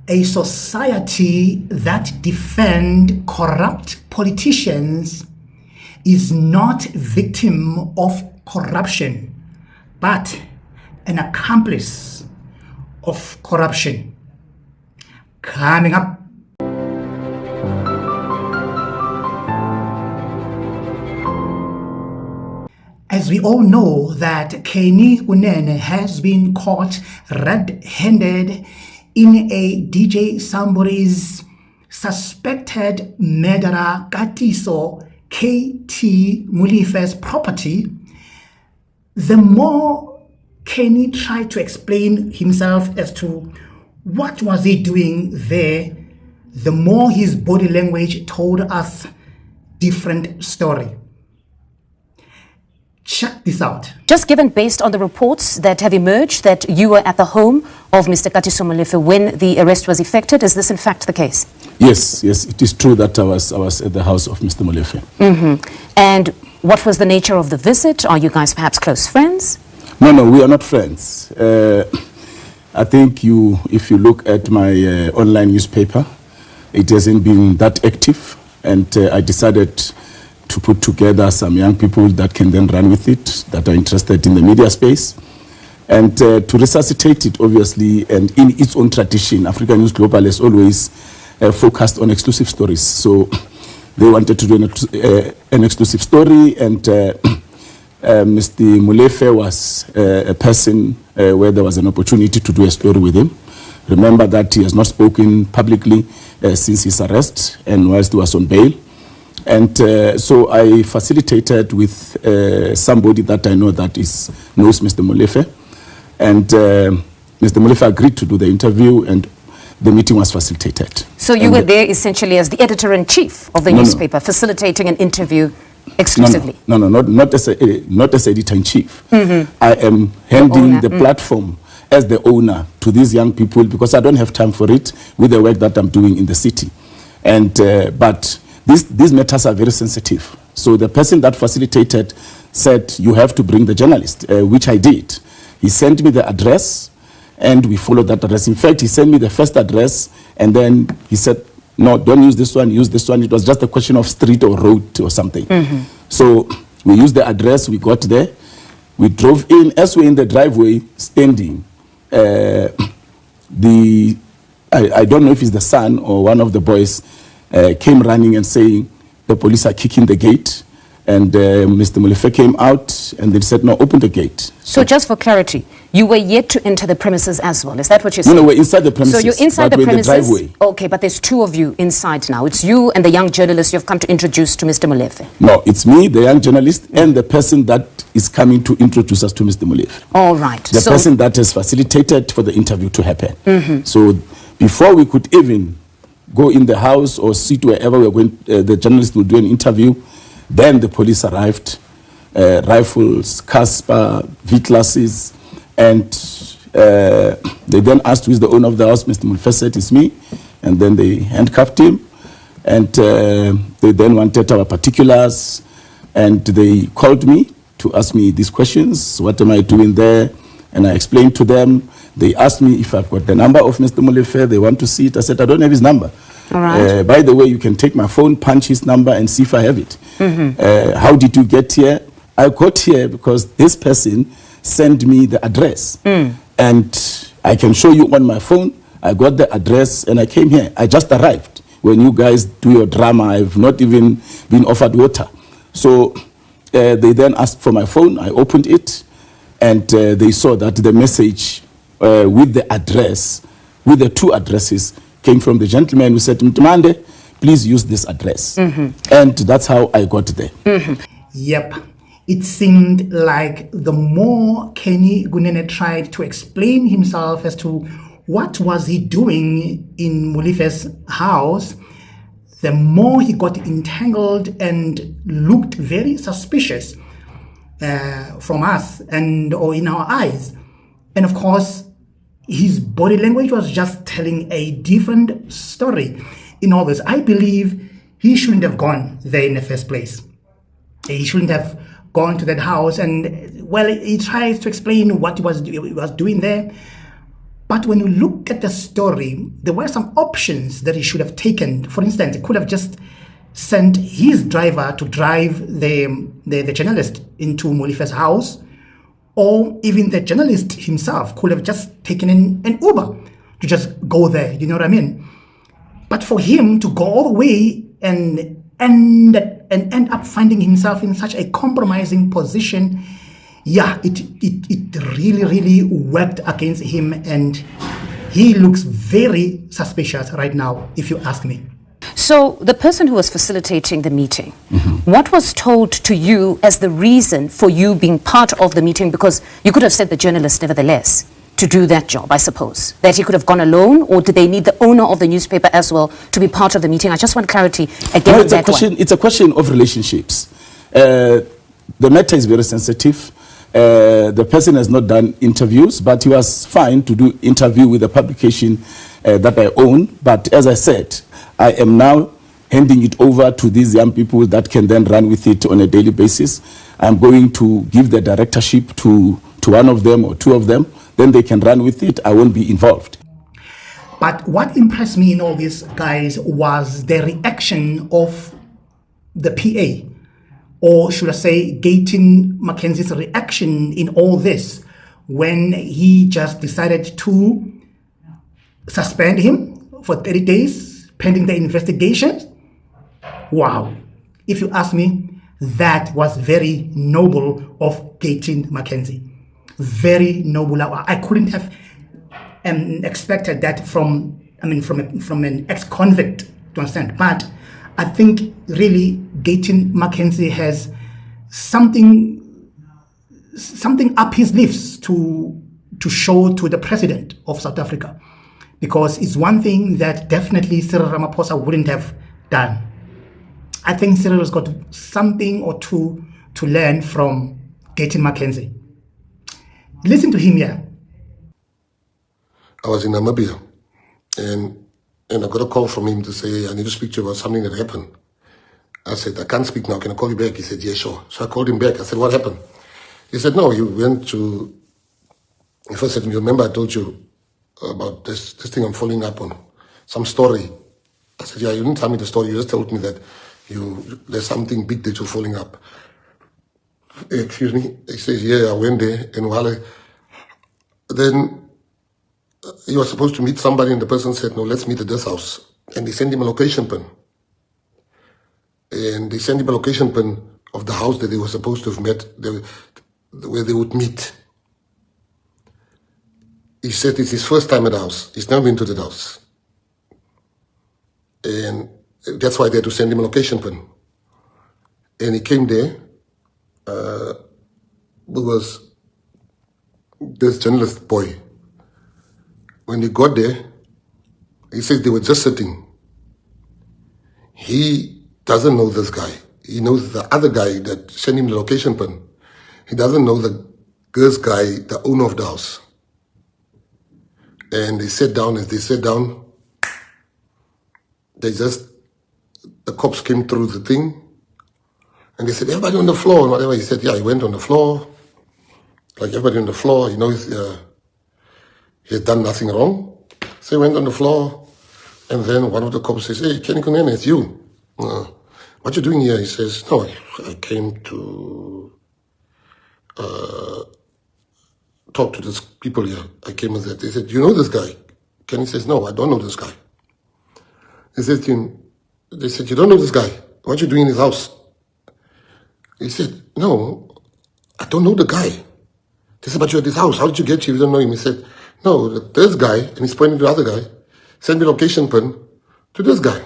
a society that defend corrupt politicians is not victim of corruption, but an accomplice of corruption. Coming up. As we all know that Kenny Kunene has been caught red-handed in a DJ Sambore's suspected murderer Katiso KT Molefe's property, the more Kenny tried to explain himself as to what was he doing there, the more his body language told us different story. Check this out. Just given based on the reports that have emerged that you were at the home of Mr. Katiso Molefe when the arrest was effected, is this in fact the case? Yes, it is true that I was at the house of Mr. Molefe. And what was the nature of the visit? Are you guys perhaps close friends? No, we are not friends. I think if you look at my online newspaper, it hasn't been that active, and I decided to put together some young people that can then run with it, that are interested in the media space, and to resuscitate it, obviously, and in its own tradition. African News Global has always focused on exclusive stories. So they wanted to do an exclusive story, and Mr. Molefe was a person where there was an opportunity to do a story with him. Remember that he has not spoken publicly since his arrest and whilst he was on bail. And so I facilitated with somebody that I know that knows Mr. Molefe. And Mr. Molefe agreed to do the interview, and the meeting was facilitated. So you were there essentially as the editor-in-chief of the newspaper, facilitating an interview exclusively? No, not as editor-in-chief. I am handing the platform as the owner to these young people because I don't have time for it with the work that I'm doing in the city. And but these matters are very sensitive. So the person that facilitated said, you have to bring the journalist, which I did. He sent me the address, and we followed that address. In fact, he sent me the first address, and then he said, no, don't use this one, use this one. It was just a question of street or road or something. So we used the address, we got there. We drove in. As we're in the driveway, standing, I don't know if it's the son or one of the boys, came running and saying, the police are kicking the gate. And Mr. Molefe came out and they said, no, open the gate. So just for clarity, you were yet to enter the premises as well. Is that what you're saying? No, we're inside the premises. So you're inside the premises? In the driveway. Okay, but there's two of you inside now. It's you and the young journalist you've come to introduce to Mr. Molefe. No, it's me, the young journalist, and the person that is coming to introduce us to Mr. Molefe. All right. The person that has facilitated for the interview to happen. So before we could even go in the house or sit wherever we're going, the journalist will do an interview, then the police arrived, rifles, Casper, V-classes, and they then asked who is the owner of the house. Mr. Molefe said, it's me. And then they handcuffed him, and they then wanted our particulars, and they called me to ask me these questions. What am I doing there? And I explained to them. They asked me if I've got the number of Mr. Molefe. They want to see it. I said, I don't have his number. All right. By the way, you can take my phone, punch his number, and see if I have it. How did you get here? I got here because this person sent me the address. And I can show you on my phone. I got the address and I came here. I just arrived. When you guys do your drama, I've not even been offered water. So they then asked for my phone. I opened it, and they saw that the message with the address, with the two addresses, came from the gentleman who said, Mtumande, please use this address. And that's how I got there. Yep. It seemed like the more Kenny Kunene tried to explain himself as to what was he doing in Molefe's house, the more he got entangled and looked very suspicious from us or in our eyes. And of course, his body language was just telling a different story in all this. I believe he shouldn't have gone there in the first place. He shouldn't have gone to that house, and well, he tries to explain what he was doing there. But when you look at the story, there were some options that he should have taken. For instance, he could have just sent his driver to drive the journalist into Molefe's house, or even the journalist himself could have just taken an Uber to just go there. You know what I mean? But for him to go all the way and end up finding himself in such a compromising position, yeah, it really worked against him, and he looks very suspicious right now, if you ask me. So the person who was facilitating the meeting, what was told to you as the reason for you being part of the meeting? Because you could have said the journalist nevertheless to do that job, I suppose. That he could have gone alone, or did they need the owner of the newspaper as well to be part of the meeting? I just want clarity again on that one. It's a question of relationships. The matter is very sensitive. The person has not done interviews, but he was fine to do interview with the publication that I own. But as I said, I am now handing it over to these young people that can then run with it on a daily basis. I'm going to give the directorship to one of them or two of them. Then they can run with it. I won't be involved. But what impressed me in all this, guys, was the reaction of the PA, or should I say Gayton McKenzie's reaction in all this, when he just decided to suspend him for 30 days pending the investigation. Wow. If you ask me, that was very noble of Gayton McKenzie. Very noble. I couldn't have expected that from an ex-convict, to understand. But I think really Gayton McKenzie has something up his sleeves to show to the president of South Africa, because it's one thing that definitely Cyril Ramaphosa wouldn't have done. I think Cyril has got something or two to learn from Gayton McKenzie. Listen to him here. I was in Namibia, and I got a call from him to say, I need to speak to you about something that happened. I said, I can't speak now. Can I call you back? He said, yeah, sure. So I called him back. I said, what happened? He said, no, you went to... He first said, you remember I told you about this thing I'm following up on, some story. I said, yeah, you didn't tell me the story. You just told me that there's something big that you're following up. Excuse me. He says, yeah, I went there, and then he was supposed to meet somebody, and the person said, no, let's meet at this house. And they sent him a location pin. And they sent him a location pin of the house that they were supposed to have met, where they would meet. He said it's his first time at the house. He's never been to the house. And that's why they had to send him a location pin. And he came there. There was this journalist boy. When he got there, he says they were just sitting. He doesn't know this guy. He knows the other guy that sent him the location pin. He doesn't know the girl's guy, the owner of the house. And they sat down. As they sat down, the cops came through the thing. And they said, everybody on the floor and whatever. He said, yeah, he went on the floor. Like everybody on the floor, he knows he had done nothing wrong. So he went on the floor. And then one of the cops says, hey, Kenny Kunene, it's you. What you doing here? He says, no, I came to talk to these people here. I came with that. They said, you know this guy? Kenny says, no, I don't know this guy. They said, you don't know this guy. What you doing in his house? He said, no, I don't know the guy. They said, but you're at his house. How did you get here? You don't know him. He said, no, this guy, and he's pointing to the other guy, sent me location pin to this guy.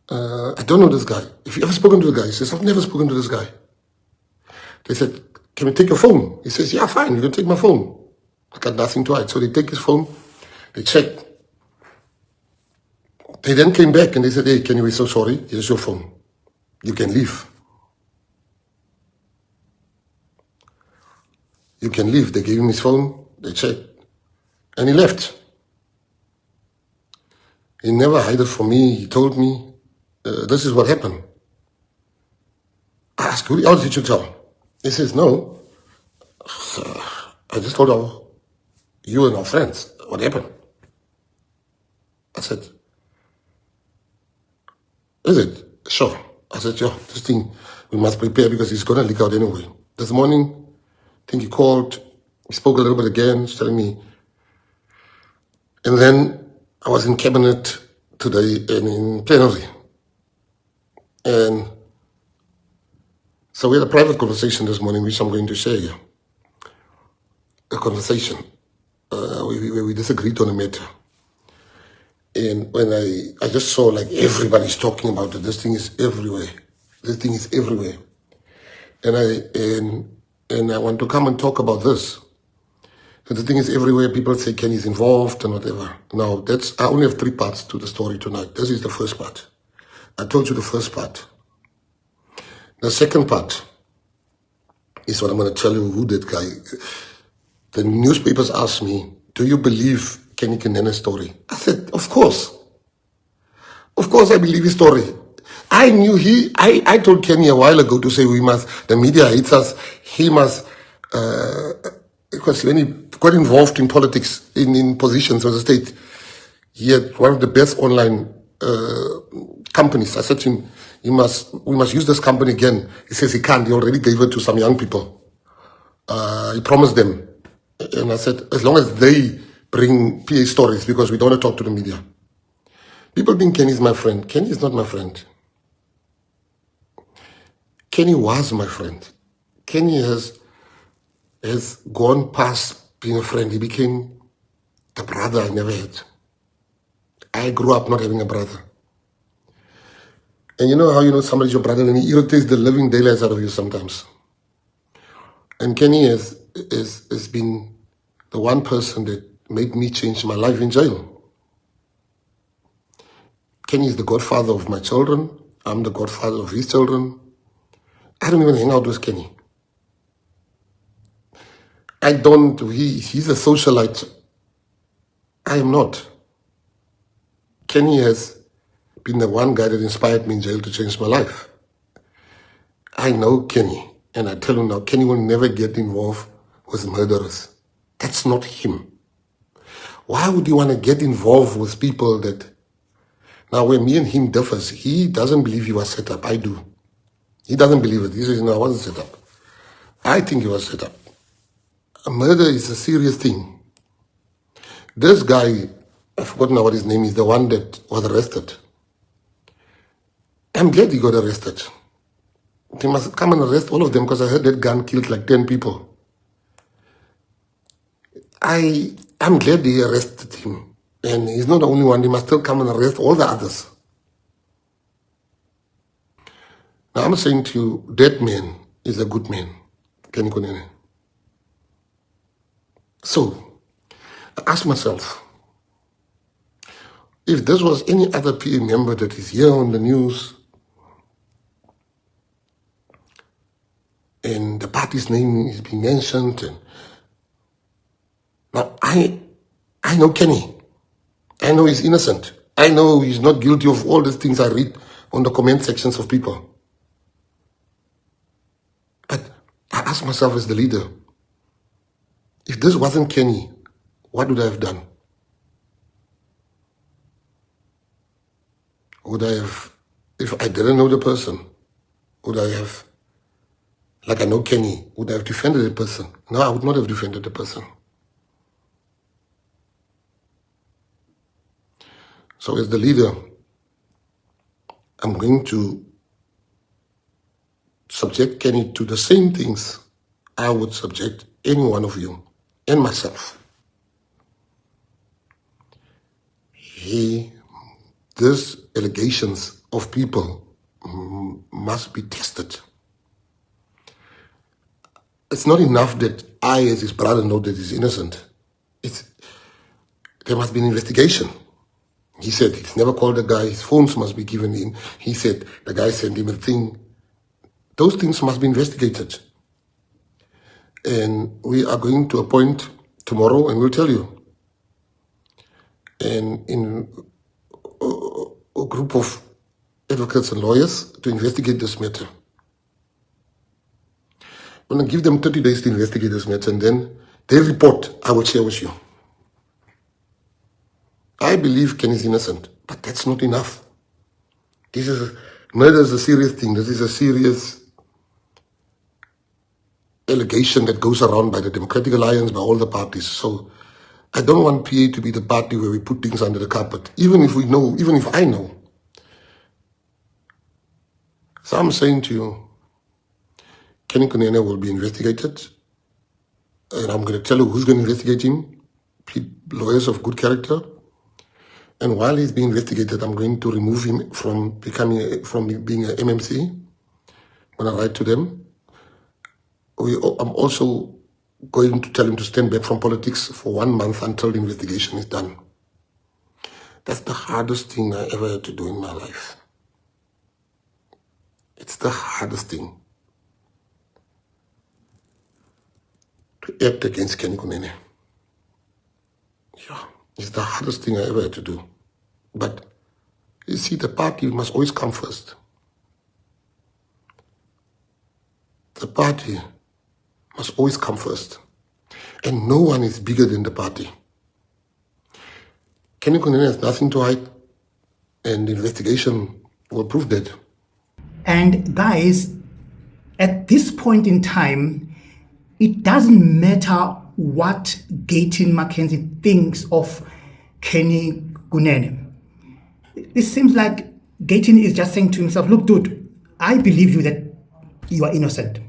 I don't know this guy. If you ever spoken to the guy? He says, I've never spoken to this guy. They said, can we take your phone? He says, yeah, fine, you can take my phone. I got nothing to hide. So they take his phone, they checked. They then came back and they said, hey, Kenny, we're so sorry. Here's your phone. You can leave. You can leave. They gave him his phone, they checked, and he left. He never hid it from me. He told me, this is what happened. I asked, who else did you tell? He says, no. I just told her You and our friends. What happened? I said, is it? Sure. I said, yo, this thing, we must prepare because it's going to leak out anyway. This morning, I think he called, he spoke a little bit again, he's telling me. And then I was in cabinet today and in plenary. And so we had a private conversation this morning, which I'm going to share here. A conversation where we disagreed on a matter. And when I just saw like everybody's talking about it, this thing is everywhere. This thing is everywhere. And I want to come and talk about this. So the thing is everywhere, people say Kenny's involved and whatever. Now, I only have 3 parts to the story tonight. This is the first part. I told you the first part. The second part is what I'm going to tell you who that guy. The newspapers asked me, do you believe Kenny Kunene's story? I said, of course. Of course I believe his story. I knew I told Kenny a while ago to say the media hates us, he must, because when he got involved in politics, in positions of the state, he had one of the best online companies. I said to him, we must use this company again. He says he can't, he already gave it to some young people. He promised them. And I said, as long as they bring PA stories, because we don't want to talk to the media. People think Kenny is my friend. Kenny is not my friend. Kenny was my friend. Kenny has gone past being a friend. He became the brother I never had. I grew up not having a brother. And you know how you know somebody's your brother and he irritates the living daylights out of you sometimes. And Kenny has been the one person that made me change my life in jail. Kenny is the godfather of my children. I'm the godfather of his children. I don't even hang out with Kenny. He's a socialite. I am not. Kenny has been the one guy that inspired me in jail to change my life. I know Kenny, and I tell him now, Kenny will never get involved with murderers. That's not him. Why would you want to get involved with people that... Now, when me and him differs, he doesn't believe he was set up. I do. He doesn't believe it. He says, no, I wasn't set up. I think he was set up. A murder is a serious thing. This guy, I've forgotten what his name is, the one that was arrested. I'm glad he got arrested. He must come and arrest all of them because I heard that gun killed like 10 people. I'm glad they arrested him. And he's not the only one. He must still come and arrest all the others. Now I'm saying to you, that man is a good man, Kenny Kunene. So, I asked myself, if this was any other PA member that is here on the news, and the party's name is being mentioned, and now I know Kenny. I know he's innocent. I know he's not guilty of all these things I read on the comment sections of people. But I ask myself as the leader, if this wasn't Kenny, what would I have done? Would I have, if I didn't know the person, would I have, like I know Kenny, would I have defended the person? No, I would not have defended the person. So as the leader, I'm going to subject Kenny to the same things I would subject any one of you and myself. These allegations of people must be tested. It's not enough that I, as his brother, know that he's innocent. There must be an investigation. He said he's never called the guy, his phones must be given in. He said the guy sent him a thing. Those things must be investigated. And we are going to appoint tomorrow, and we'll tell you. And in a group of advocates and lawyers to investigate this matter. I'm going to give them 30 days to investigate this matter, and then their report I will share with you. I believe Kenny is innocent, but that's not enough. Murder is a serious thing. This is a serious allegation that goes around by the Democratic Alliance, by all the parties. So I don't want PA to be the party where we put things under the carpet, even if we know, even if I know. So I'm saying to you, Kenny Kunene will be investigated, and I'm going to tell you who's going to investigate him, lawyers of good character. And while he's being investigated, I'm going to remove him from being a MMC. I'm going to write to them. I'm also going to tell him to stand back from politics for 1 month until the investigation is done. That's the hardest thing I ever had to do in my life. It's the hardest thing. To act against Kenny Kunene. Yeah, it's the hardest thing I ever had to do. But you see, the party must always come first. The party must always come first. And no one is bigger than the party. Kenny Kunene has nothing to hide, and the investigation will prove that. And guys, at this point in time, it doesn't matter what Gayton McKenzie thinks of Kenny Kunene. It seems like Gayton is just saying to himself, look, dude, I believe you that you are innocent.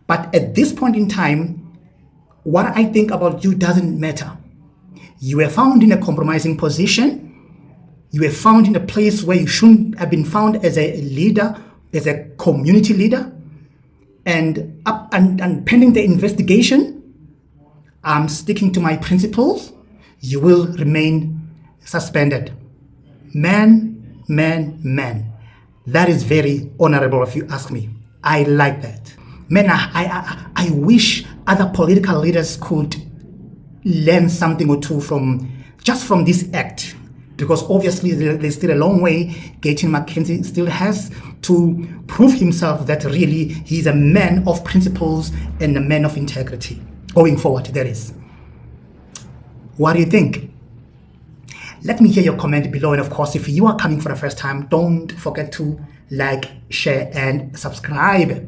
But at this point in time, what I think about you doesn't matter. You were found in a compromising position. You were found in a place where you shouldn't have been found as a leader, as a community leader. And pending the investigation, I'm sticking to my principles. You will remain suspended. Man. That is very honorable if you ask me. I like that. Man, I wish other political leaders could learn something or two from this act, because obviously there's still a long way. Gayton McKenzie still has to prove himself that really he's a man of principles and a man of integrity. Going forward, that is. What do you think? Let me hear your comment below. And of course, if you are coming for the first time, don't forget to like, share, and subscribe.